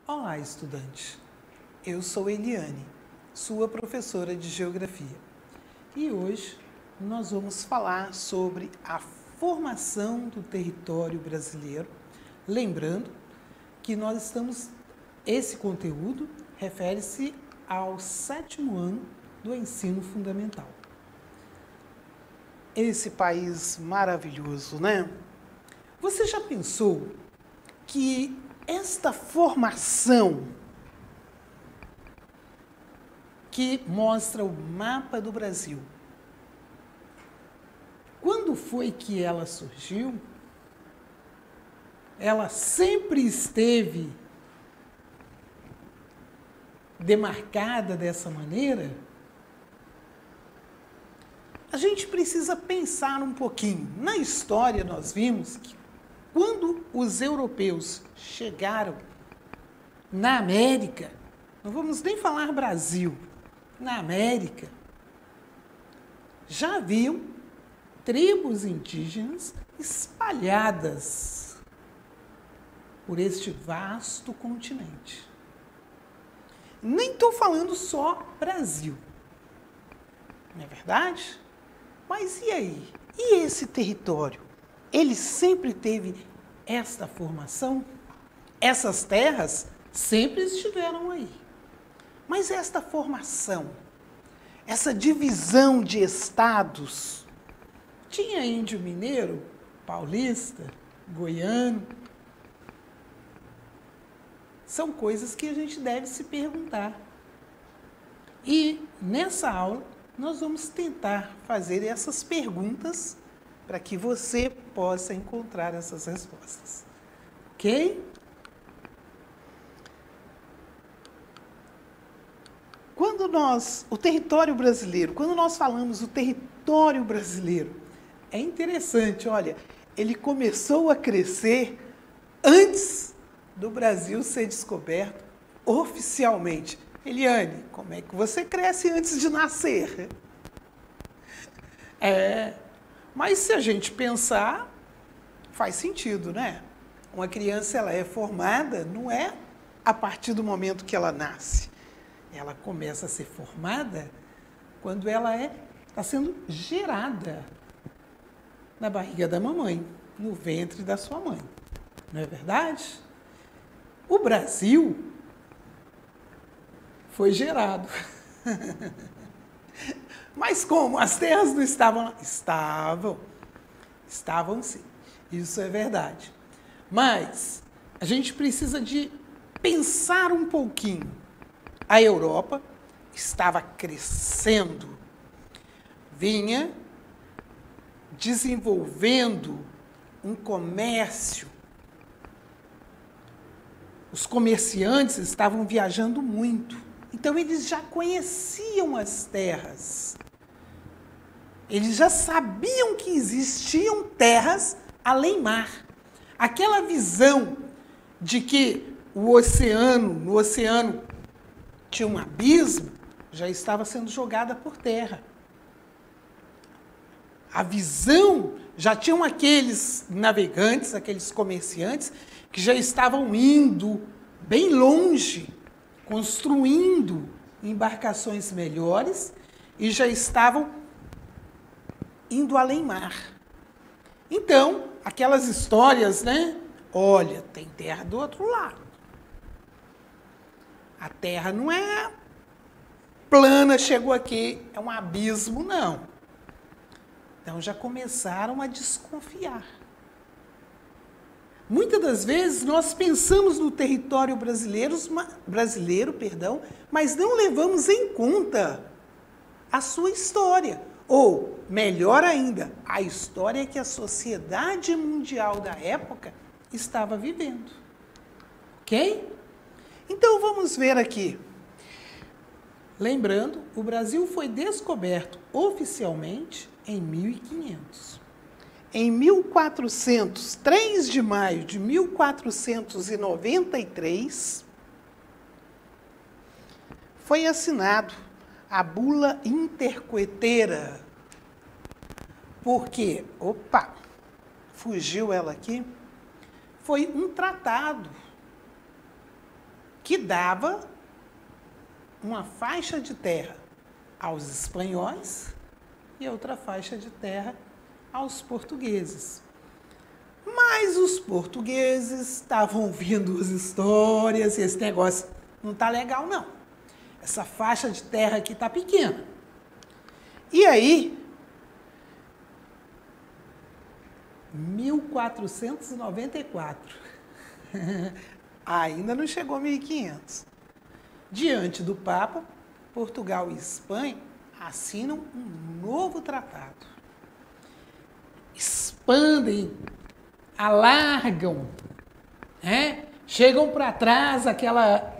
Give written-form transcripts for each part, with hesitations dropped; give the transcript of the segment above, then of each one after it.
Olá, estudante. Eu sou Eliane, sua professora de Geografia. E hoje nós vamos falar sobre a formação do território brasileiro. Lembrando que esse conteúdo refere-se ao 7º ano do ensino fundamental. Esse país maravilhoso, né? Você já pensou que esta formação que mostra o mapa do Brasil, quando foi que ela surgiu? Ela sempre esteve demarcada dessa maneira? A gente precisa pensar um pouquinho. Na história nós vimos que quando os europeus chegaram na América, não vamos nem falar Brasil, na América, já haviam tribos indígenas espalhadas por este vasto continente. Nem estou falando só Brasil, não é verdade? Mas e aí? E esse território? Ele sempre teve esta formação? Essas terras sempre estiveram aí. Mas esta formação, essa divisão de estados, tinha índio mineiro, paulista, goiano? São coisas que a gente deve se perguntar. E nessa aula nós vamos tentar fazer essas perguntas para que você possa encontrar essas respostas. Ok? Quando nós falamos o território brasileiro, é interessante, olha, ele começou a crescer antes do Brasil ser descoberto oficialmente. Eliane, como é que você cresce antes de nascer? Mas se a gente pensar, faz sentido, né? Uma criança ela é formada, não é a partir do momento que ela nasce. Ela começa a ser formada quando ela está sendo gerada na barriga da mamãe, no ventre da sua mãe. Não é verdade? O Brasil foi gerado. Mas como? As terras não estavam lá? Estavam sim. Isso é verdade. Mas a gente precisa de pensar um pouquinho. A Europa estava crescendo, vinha desenvolvendo um comércio. Os comerciantes estavam viajando muito. Então, eles já conheciam as terras. Eles já sabiam que existiam terras além mar. Aquela visão de que no oceano tinha um abismo, já estava sendo jogada por terra. A visão, já tinham aqueles navegantes, aqueles comerciantes, que já estavam indo bem longe, construindo embarcações melhores e já estavam indo além mar. Então, aquelas histórias, né? Olha, tem terra do outro lado. A terra não é plana, chegou aqui, é um abismo, não. Então, já começaram a desconfiar. Muitas das vezes nós pensamos no território brasileiro, mas não levamos em conta a sua história. Ou, melhor ainda, a história que a sociedade mundial da época estava vivendo. Ok? Então vamos ver aqui. Lembrando, o Brasil foi descoberto oficialmente em 1500. Em 3 de maio de 1493, foi assinado a Bula Intercoetera. Por quê? Opa, fugiu ela aqui. Foi um tratado que dava uma faixa de terra aos espanhóis e outra faixa de terra aos portugueses. Mas os portugueses estavam ouvindo as histórias e esse negócio não está legal, não. Essa faixa de terra aqui está pequena. E aí, 1494, ainda não chegou 1500. Diante do Papa, Portugal e Espanha assinam um novo tratado. Expandem, alargam, chegam para trás aquela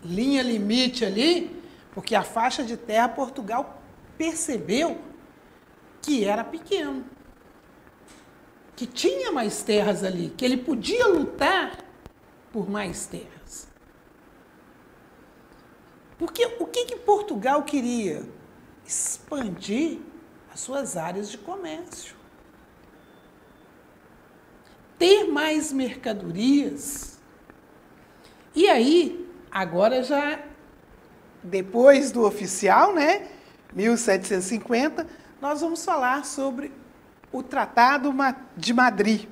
linha limite ali, porque a faixa de terra Portugal percebeu que era pequeno, que tinha mais terras ali, que ele podia lutar por mais terras. Porque o que Portugal queria? Expandir as suas áreas de comércio. Ter mais mercadorias. E aí, agora já, depois do oficial, 1750, nós vamos falar sobre o Tratado de Madrid.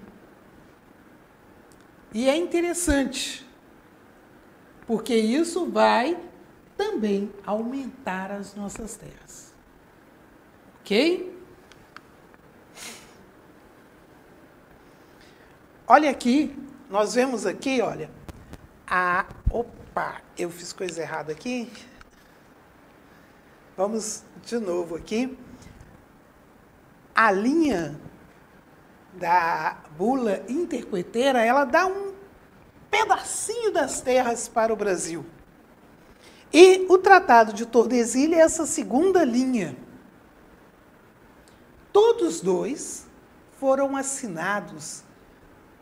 E é interessante, porque isso vai também aumentar as nossas terras. Ok? Olha aqui, nós vemos aqui, olha, opa, eu fiz coisa errada aqui. Vamos de novo aqui. A linha da bula intercoeteira, ela dá um pedacinho das terras para o Brasil. E o Tratado de Tordesilhas é essa segunda linha. Todos dois foram assinados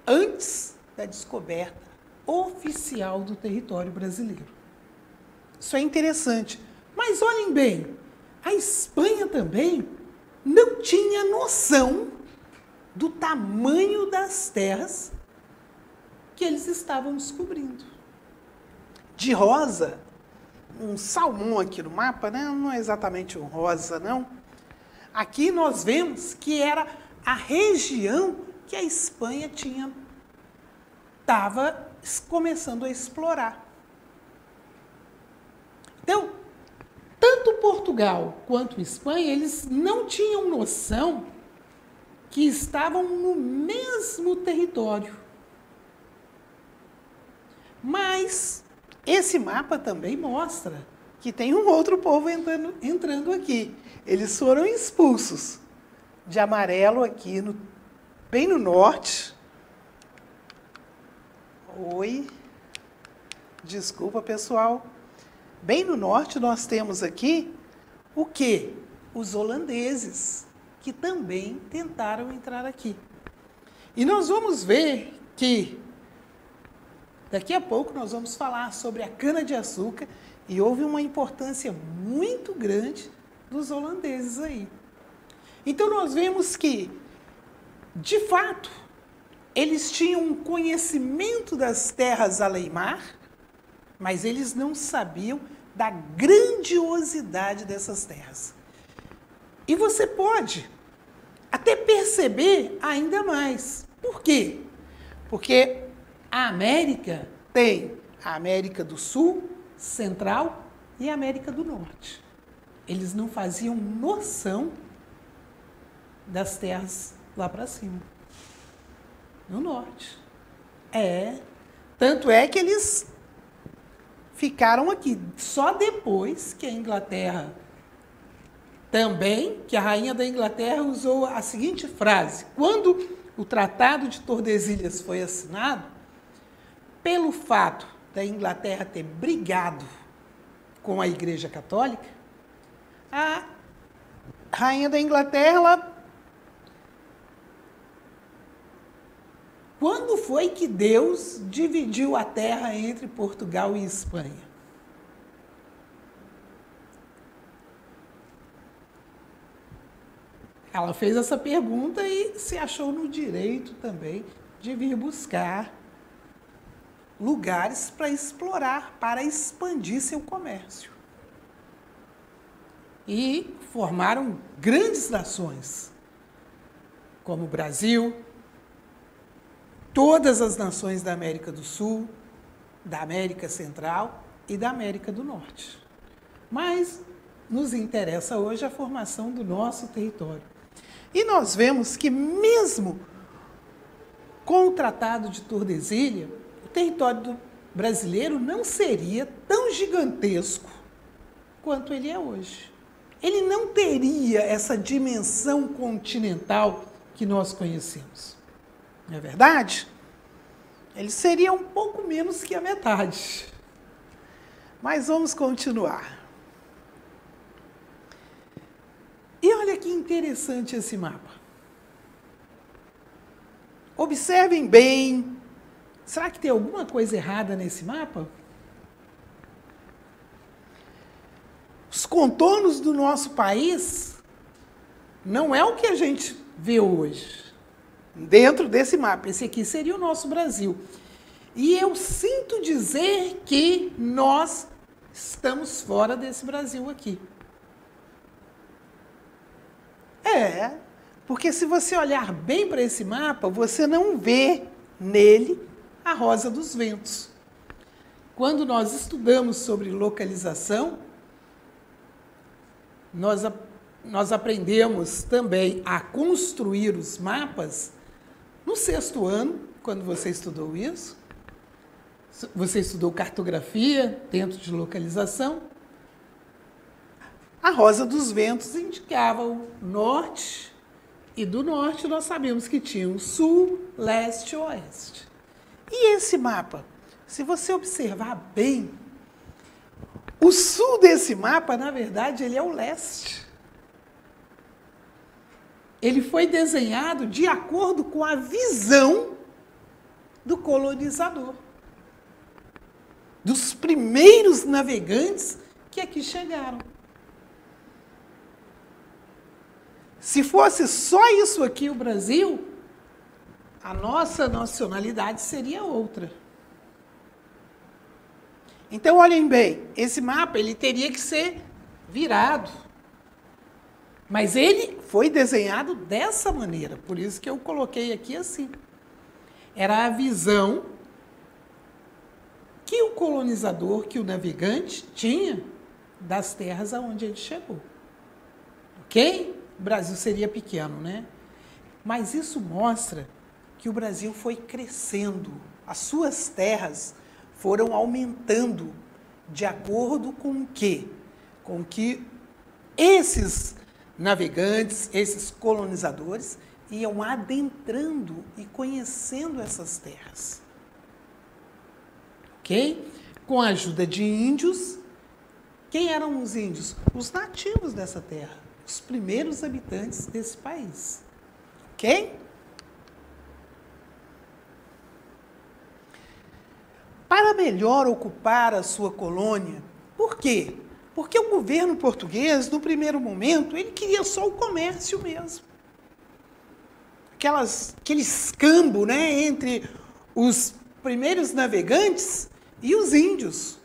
antes da descoberta oficial do território brasileiro. Isso é interessante. Mas olhem bem, a Espanha também não tinha noção do tamanho das terras que eles estavam descobrindo. De rosa, um salmão aqui no mapa, não é exatamente um rosa, não. Aqui nós vemos que era a região que a Espanha estava começando a explorar. Então, tanto Portugal quanto Espanha, eles não tinham noção que estavam no mesmo território. Mas esse mapa também mostra que tem um outro povo entrando aqui. Eles foram expulsos. De amarelo aqui, bem no norte. Oi. Desculpa, pessoal. Bem no norte nós temos aqui o quê? Os holandeses, que também tentaram entrar aqui. E nós vamos ver que daqui a pouco nós vamos falar sobre a cana-de-açúcar e houve uma importância muito grande dos holandeses aí. Então nós vemos que, de fato, eles tinham um conhecimento das terras além-mar, mas eles não sabiam da grandiosidade dessas terras. E você pode até perceber ainda mais. Por quê? Porque a América tem a América do Sul, Central e a América do Norte. Eles não faziam noção das terras lá para cima, no Norte. Tanto é que eles ficaram aqui. Só depois que a Inglaterra também, que a rainha da Inglaterra usou a seguinte frase: quando o Tratado de Tordesilhas foi assinado, pelo fato da Inglaterra ter brigado com a Igreja Católica, a rainha da Inglaterra, quando foi que Deus dividiu a terra entre Portugal e Espanha? Ela fez essa pergunta e se achou no direito também de vir buscar lugares para explorar, para expandir seu comércio. E formaram grandes nações, como o Brasil, todas as nações da América do Sul, da América Central e da América do Norte. Mas nos interessa hoje a formação do nosso território. E nós vemos que mesmo com o Tratado de Tordesilhas, o território brasileiro não seria tão gigantesco quanto ele é hoje. Ele não teria essa dimensão continental que nós conhecemos. Não é verdade? Ele seria um pouco menos que a metade. Mas vamos continuar. E olha que interessante esse mapa. Observem bem. Será que tem alguma coisa errada nesse mapa? Os contornos do nosso país não é o que a gente vê hoje. Dentro desse mapa, esse aqui seria o nosso Brasil. E eu sinto dizer que nós estamos fora desse Brasil aqui. Porque se você olhar bem para esse mapa, você não vê nele a Rosa dos Ventos. Quando nós estudamos sobre localização, nós aprendemos também a construir os mapas no 6º ano, quando você estudou isso. Você estudou cartografia dentro de localização. A Rosa dos Ventos indicava o norte, e do norte nós sabemos que tinha o sul, leste e oeste. E esse mapa, se você observar bem, o sul desse mapa, na verdade, ele é o leste. Ele foi desenhado de acordo com a visão do colonizador, dos primeiros navegantes que aqui chegaram. Se fosse só isso aqui, o Brasil, a nossa nacionalidade seria outra. Então, olhem bem, esse mapa ele teria que ser virado. Mas ele foi desenhado dessa maneira, por isso que eu coloquei aqui assim. Era a visão que o colonizador, que o navegante tinha das terras aonde ele chegou. Ok? O Brasil seria pequeno, né? Mas isso mostra que o Brasil foi crescendo, as suas terras foram aumentando de acordo com o quê? Com que esses navegantes, esses colonizadores, iam adentrando e conhecendo essas terras. Ok? Com a ajuda de índios. Quem eram os índios? Os nativos dessa terra, os primeiros habitantes desse país. Ok? Para melhor ocupar a sua colônia, por quê? Porque o governo português, no primeiro momento, ele queria só o comércio mesmo. Aquele escambo, né, entre os primeiros navegantes e os índios.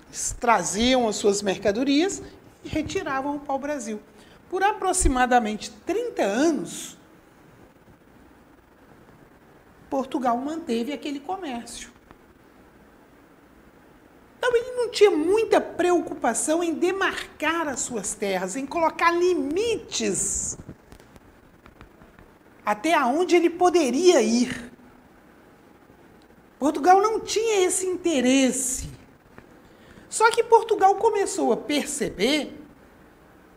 Eles traziam as suas mercadorias e retiravam para o Brasil. Por aproximadamente 30 anos, Portugal manteve aquele comércio. Então, ele não tinha muita preocupação em demarcar as suas terras, em colocar limites até onde ele poderia ir. Portugal não tinha esse interesse. Só que Portugal começou a perceber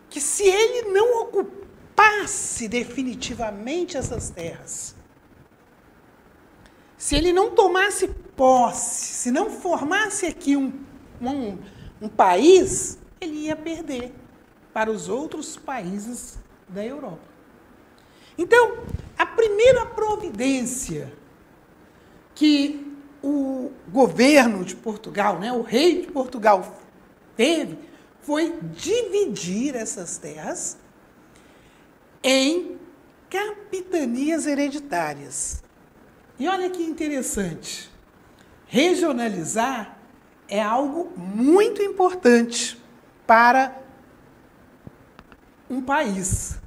que se ele não ocupasse definitivamente essas terras, se ele não tomasse posse, se não formasse aqui um país, ele ia perder para os outros países da Europa. Então, a primeira providência que o governo de Portugal, né, o rei de Portugal teve, foi dividir essas terras em capitanias hereditárias. E olha que interessante. regionalizar é algo muito importante para um país.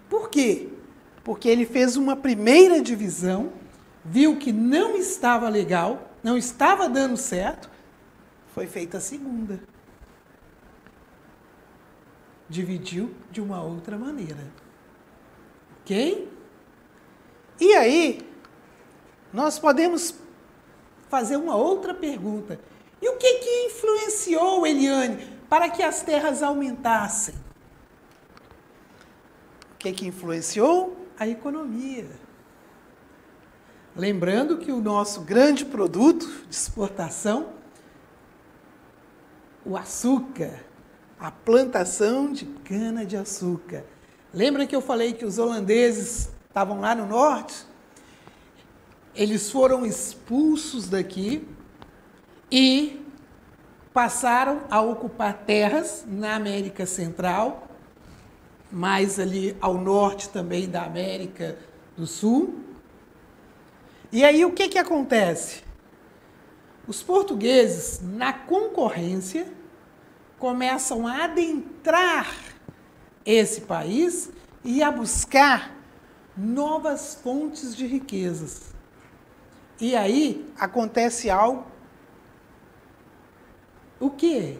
Por quê? Porque ele fez uma primeira divisão, viu que não estava legal, não estava dando certo, foi feita a segunda. Dividiu de uma outra maneira. Ok? E aí, nós podemos fazer uma outra pergunta. E o que influenciou, Eliane, para que as terras aumentassem? O que influenciou? A economia. Lembrando que o nosso grande produto de exportação, o açúcar, a plantação de cana-de-açúcar. Lembra que eu falei que os holandeses estavam lá no norte? Eles foram expulsos daqui e passaram a ocupar terras na América Central, mais ali ao norte também da América do Sul. E aí o que acontece? Os portugueses, na concorrência, começam a adentrar esse país e a buscar novas fontes de riquezas. E aí acontece algo. O quê?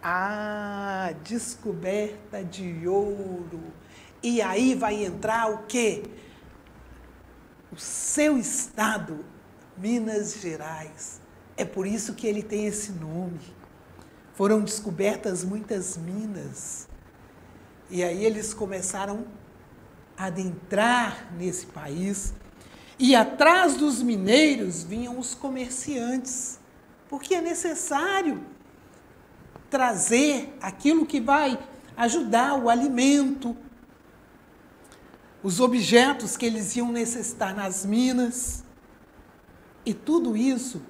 A descoberta de ouro. E aí vai entrar o quê? O seu estado, Minas Gerais. É por isso que ele tem esse nome. Foram descobertas muitas minas. E aí eles começaram a adentrar nesse país. E atrás dos mineiros vinham os comerciantes. Porque é necessário trazer aquilo que vai ajudar o alimento, os objetos que eles iam necessitar nas minas. E tudo isso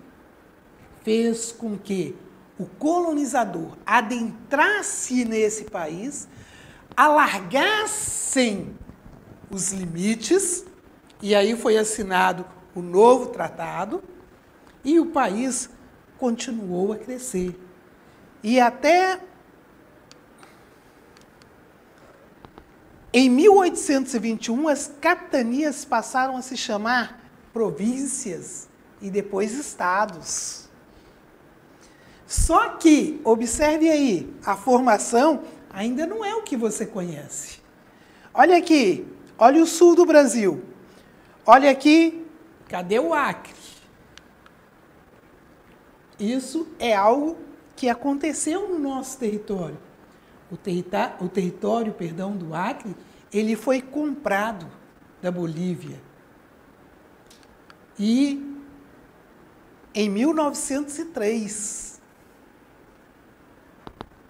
fez com que o colonizador adentrasse nesse país, alargassem os limites, e aí foi assinado o novo tratado, e o país continuou a crescer. E até em 1821, as capitanias passaram a se chamar províncias e depois estados. Só que, observe aí, a formação ainda não é o que você conhece. Olha aqui, olha o sul do Brasil. Olha aqui, cadê o Acre? Isso é algo que aconteceu no nosso território. O território, do Acre, ele foi comprado da Bolívia. E em 1903,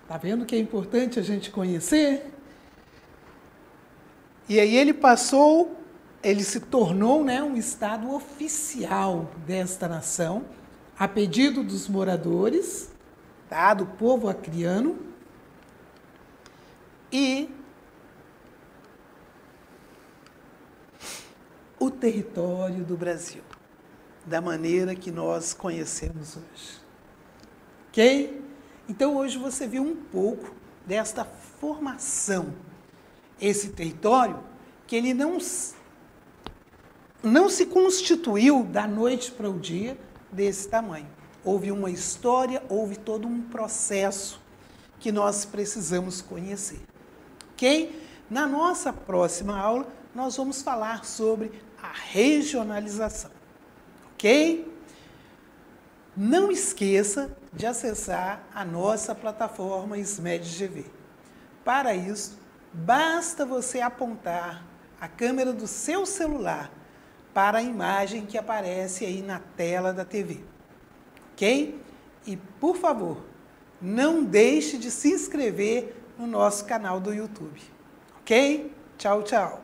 tá vendo que é importante a gente conhecer? E aí ele se tornou, né, um estado oficial desta nação, a pedido dos moradores, tá, do povo acriano, e o território do Brasil, da maneira que nós conhecemos hoje. Ok? Então, hoje você viu um pouco desta formação. Esse território, que ele não se constituiu da noite para o dia desse tamanho. Houve uma história, houve todo um processo que nós precisamos conhecer. Ok? Na nossa próxima aula, nós vamos falar sobre a regionalização. Ok? Não esqueça de acessar a nossa plataforma SMED-GV. Para isso, basta você apontar a câmera do seu celular para a imagem que aparece aí na tela da TV. Ok? E, por favor, não deixe de se inscrever no nosso canal do YouTube. Ok? Tchau, tchau.